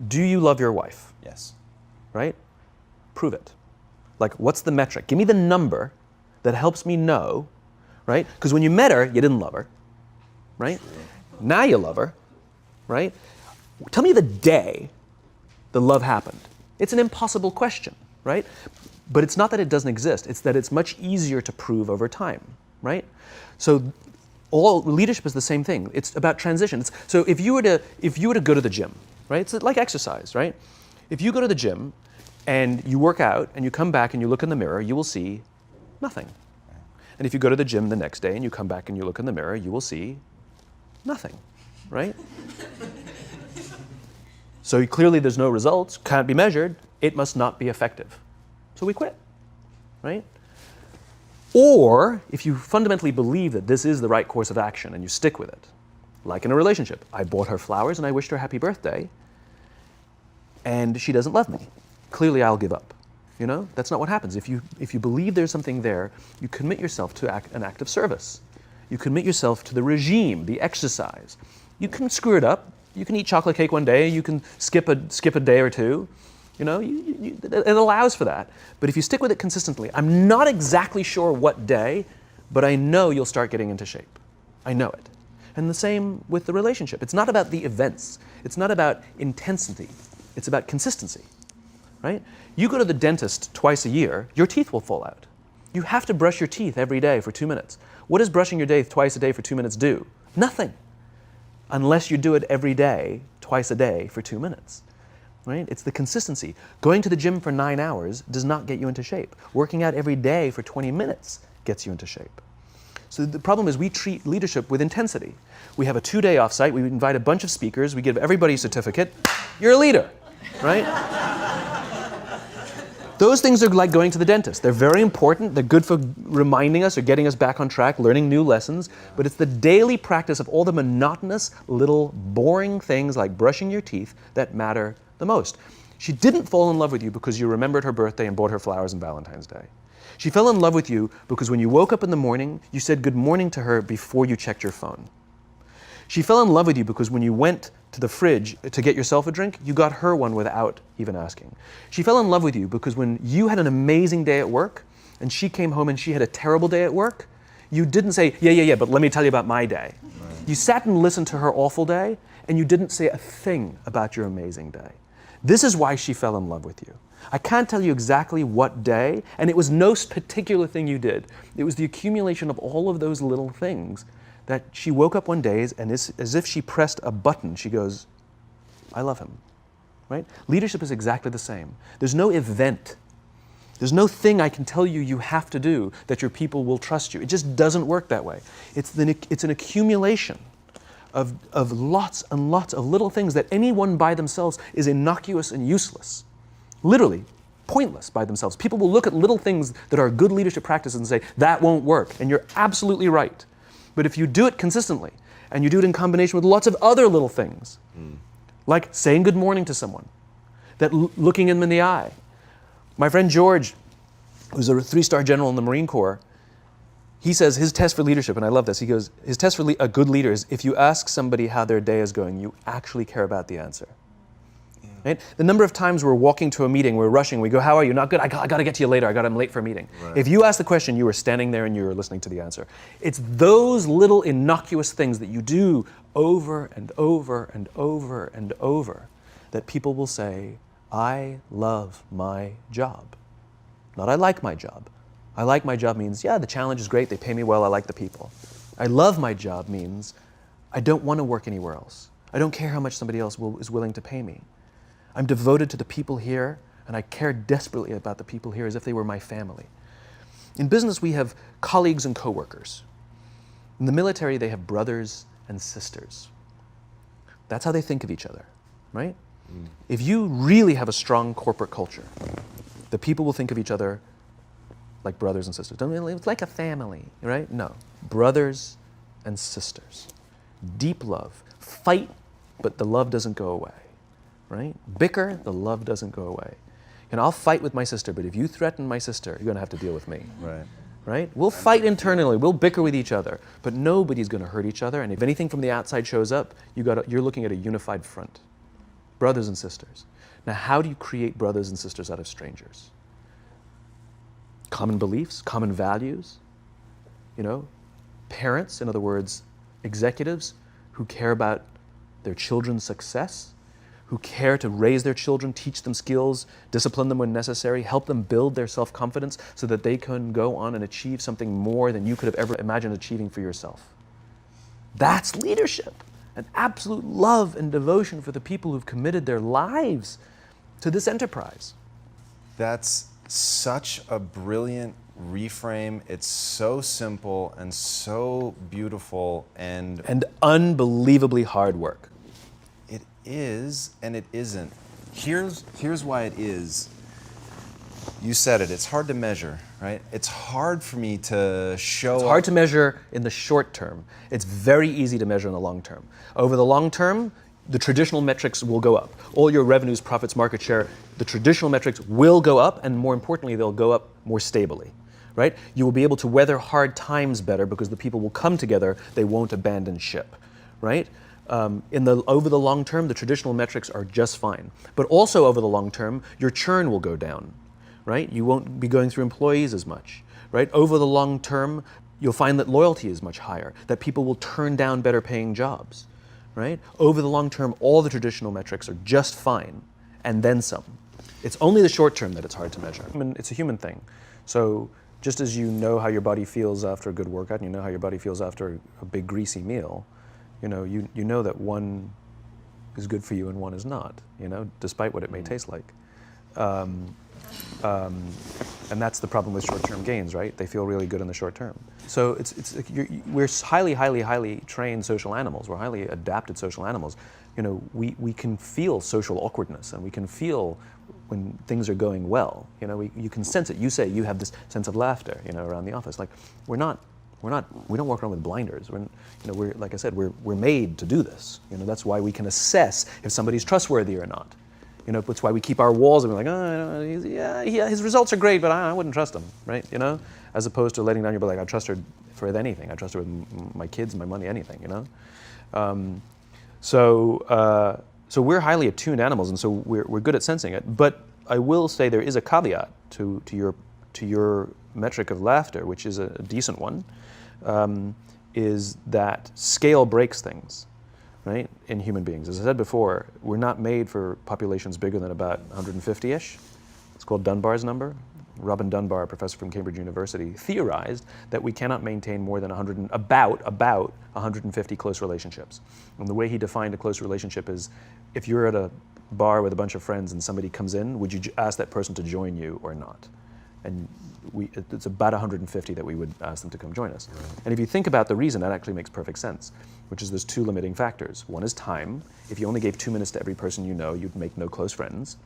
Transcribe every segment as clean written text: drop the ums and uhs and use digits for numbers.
do you love your wife? Yes. Right? Prove it. Like, what's the metric? Give me the number that helps me know, right? Because when you met her, you didn't love her, right? Now you love her, right? Tell me the day the love happened. It's an impossible question, right? But it's not that it doesn't exist. It's that it's much easier to prove over time, right? So all leadership is the same thing. It's about transition. So if you were to go to the gym, right? It's like exercise, right? If you go to the gym and you work out and you come back and you look in the mirror, you will see nothing. And if you go to the gym the next day and you come back and you look in the mirror, you will see nothing, right? So clearly there's no results, can't be measured, it must not be effective. So we quit, right? Or if you fundamentally believe that this is the right course of action and you stick with it, like in a relationship, I bought her flowers and I wished her happy birthday, and she doesn't love me. Clearly I'll give up. You know, that's not what happens. If you believe there's something there, you commit yourself to an act of service. You commit yourself to the regime, the exercise. You can screw it up. You can eat chocolate cake one day. You can skip a day or two. You know, it allows for that. But if you stick with it consistently, I'm not exactly sure what day, but I know you'll start getting into shape. I know it. And the same with the relationship. It's not about the events. It's not about intensity. It's about consistency, right? You go to the dentist twice a year, your teeth will fall out. You have to brush your teeth every day for 2 minutes. What does brushing your teeth twice a day for 2 minutes do? Nothing. Unless you do it every day, twice a day for 2 minutes. Right? It's the consistency. Going to the gym for 9 hours does not get you into shape. Working out every day for 20 minutes gets you into shape. So the problem is we treat leadership with intensity. We have a 2-day offsite, we invite a bunch of speakers, we give everybody a certificate. You're a leader, right? Those things are like going to the dentist. They're very important. They're good for reminding us or getting us back on track, learning new lessons. But it's the daily practice of all the monotonous, little, boring things like brushing your teeth that matter the most. She didn't fall in love with you because you remembered her birthday and bought her flowers on Valentine's Day. She fell in love with you because when you woke up in the morning, you said good morning to her before you checked your phone. She fell in love with you because when you went to the fridge to get yourself a drink, you got her one without even asking. She fell in love with you because when you had an amazing day at work and she came home and she had a terrible day at work, you didn't say, yeah, but let me tell you about my day. Right. You sat and listened to her awful day and you didn't say a thing about your amazing day. This is why she fell in love with you. I can't tell you exactly what day, and it was no particular thing you did. It was the accumulation of all of those little things that she woke up one day and as if she pressed a button, she goes, I love him, right? Leadership is exactly the same. There's no event. There's no thing I can tell you you have to do that your people will trust you. It just doesn't work that way. It's an accumulation of lots and lots of little things that anyone by themselves is innocuous and useless. Literally, pointless by themselves. People will look at little things that are good leadership practices and say, that won't work. And you're absolutely right. But if you do it consistently, and you do it in combination with lots of other little things, like saying good morning to someone, that looking them in the eye. My friend George, who's a 3-star general in the Marine Corps, he says his test for leadership, and I love this, he goes, his test for a good leader is if you ask somebody how their day is going, you actually care about the answer. Right? The number of times we're walking to a meeting, we're rushing, we go, how are you? Not good, I got to get to you later, I'm late for a meeting. Right. If you ask the question, you were standing there and you were listening to the answer. It's those little innocuous things that you do over and over and over and over that people will say, I love my job. Not I like my job. I like my job means, yeah, the challenge is great, they pay me well, I like the people. I love my job means, I don't want to work anywhere else. I don't care how much somebody else is willing to pay me. I'm devoted to the people here, and I care desperately about the people here as if they were my family. In business, we have colleagues and coworkers. In the military, they have brothers and sisters. That's how they think of each other, right? If you really have a strong corporate culture, the people will think of each other like brothers and sisters. It's like a family, right? No, brothers and sisters. Deep love. Fight, but the love doesn't go away. Right? Bicker, the love doesn't go away. And I'll fight with my sister, but if you threaten my sister, you're going to have to deal with me. Right. Right? We'll fight internally, we'll bicker with each other, but nobody's going to hurt each other. And if anything from the outside shows up, you're looking at a unified front. brothers and sisters. Now, how do you create brothers and sisters out of strangers? Common beliefs, common values, parents, in other words, executives who care about their children's success, who care to raise their children, teach them skills, discipline them when necessary, help them build their self-confidence so that they can go on and achieve something more than you could have ever imagined achieving for yourself. That's leadership, an absolute love and devotion for the people who've committed their lives to this enterprise. That's such a brilliant reframe. It's so simple and so beautiful and unbelievably hard work. It is and it isn't. Here's why it is. You said it. It's hard to measure, right? It's hard for me to show. It's hard to measure in the short term. It's very easy to measure in the long term. Over the long term, the traditional metrics will go up. All your revenues, profits, market share, the traditional metrics will go up, and more importantly, they'll go up more stably, right? You will be able to weather hard times better because the people will come together, they won't abandon ship, right? Over the long term, the traditional metrics are just fine. But also over the long term, your churn will go down, right? You won't be going through employees as much, right? Over the long term, you'll find that loyalty is much higher, that people will turn down better paying jobs. Right? Over the long term, all the traditional metrics are just fine, and then some. It's only the short term that it's hard to measure. It's a human thing. So just as you know how your body feels after a good workout, and you know how your body feels after a big greasy meal, you know that one is good for you and one is not, despite what it may taste like. And that's the problem with short-term gains, right? They feel really good in the short term. So we're highly, highly, highly trained social animals. We're highly adapted social animals. We can feel social awkwardness, and we can feel when things are going well. You can sense it. You say you have this sense of laughter, around the office. Like we don't walk around with blinders. We're like I said, we're made to do this. That's why we can assess if somebody's trustworthy or not. That's why we keep our walls and we're like, yeah, his results are great, but I wouldn't trust him, right? As opposed to letting down your belt, like, I trust her with anything. I trust her with my kids, my money, anything, So we're highly attuned animals, and so we're good at sensing it. But I will say there is a caveat to your metric of laughter, which is a decent one, is that scale breaks things. Right? In human beings. As I said before, we're not made for populations bigger than about 150-ish. It's called Dunbar's number. Robin Dunbar, a professor from Cambridge University, theorized that we cannot maintain more than about 150 close relationships. And the way he defined a close relationship is, if you're at a bar with a bunch of friends and somebody comes in, would you ask that person to join you or not? And it's about 150 that we would ask them to come join us. Right. And if you think about the reason, that actually makes perfect sense, which is there's two limiting factors. One is time. If you only gave 2 minutes to every person you know, you'd make no close friends.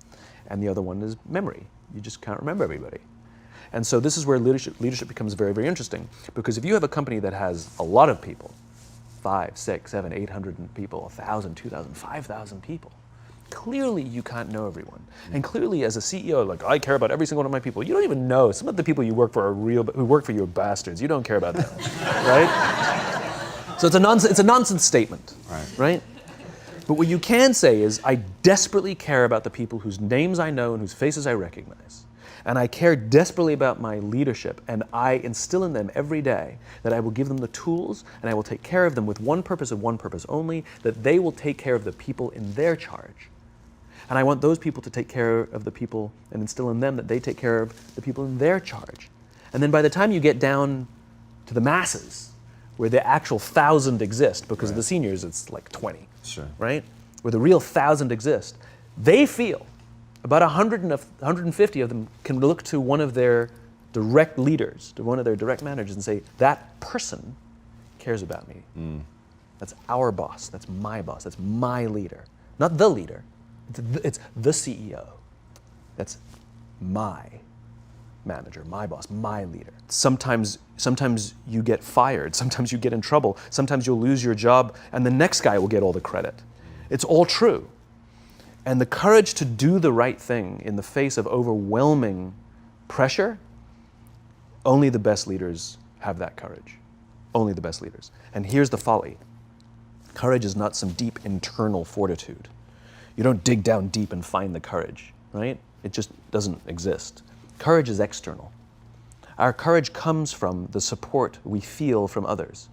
And the other one is memory. You just can't remember everybody. And so this is where leadership becomes very, very interesting, because if you have a company that has a lot of people, 5, 6, 7, 800 people, 1,000, 2,000, 5,000 people, clearly you can't know everyone. And clearly as a CEO, like, I care about every single one of my people. You don't even know. Some of the people you work for who work for you are bastards. You don't care about them, right? So it's a nonsense statement, right? But what you can say is, I desperately care about the people whose names I know and whose faces I recognize. And I care desperately about my leadership, and I instill in them every day that I will give them the tools, and I will take care of them with one purpose and one purpose only, that they will take care of the people in their charge. And I want those people to take care of the people and instill in them that they take care of the people in their charge. And then by the time you get down to the masses, where the actual 1,000 exist, because of the seniors it's like 20, right? Where the real 1,000 exist, they feel about 150 of them can look to one of their direct leaders, to one of their direct managers, and say, that person cares about me. That's our boss, that's my leader. Not the leader, it's the CEO. That's my manager, my boss, my leader. Sometimes you get fired, sometimes you get in trouble, sometimes you'll lose your job, and the next guy will get all the credit. It's all true. And the courage to do the right thing in the face of overwhelming pressure, only the best leaders have that courage. Only the best leaders. And here's the folly. Courage is not some deep internal fortitude. You don't dig down deep and find the courage, right? It just doesn't exist. Courage is external. Our courage comes from the support we feel from others.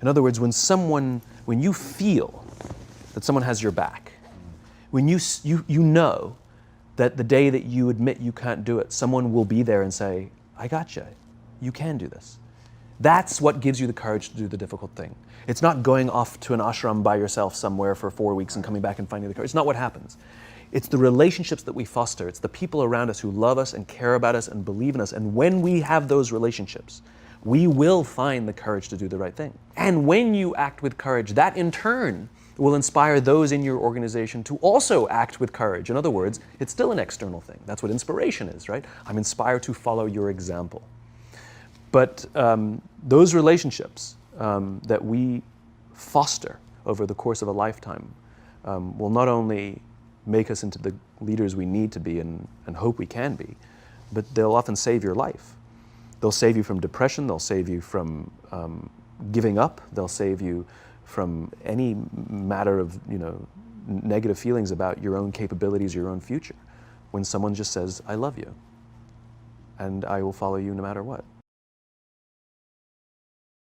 In other words, when you feel that someone has your back, when you know that the day that you admit you can't do it, someone will be there and say, I got you. You can do this. That's what gives you the courage to do the difficult thing. It's not going off to an ashram by yourself somewhere for 4 weeks and coming back and finding the courage. It's not what happens. It's the relationships that we foster. It's the people around us who love us and care about us and believe in us. And when we have those relationships, we will find the courage to do the right thing. And when you act with courage, that in turn will inspire those in your organization to also act with courage. In other words, it's still an external thing. That's what inspiration is, right? I'm inspired to follow your example. But those relationships that we foster over the course of a lifetime will not only make us into the leaders we need to be and hope we can be, but they'll often save your life. They'll save you from depression, they'll save you from giving up, they'll save you from any matter of negative feelings about your own capabilities, your own future. When someone just says, I love you, and I will follow you no matter what.